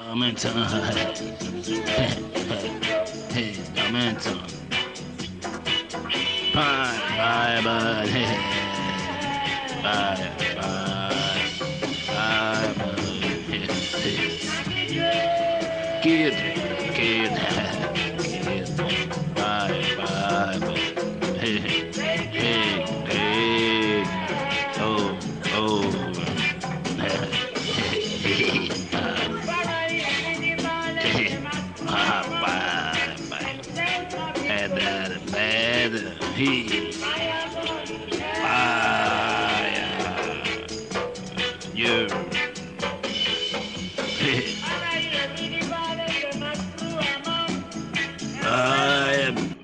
Aumenta. Hey, aumenta. Bye, bye, hey. Bye, bye. Bye, bye. Kid, kid, kid. Bye, bye, bye. Hey, hey, hey. Oh, oh. He, you, I am.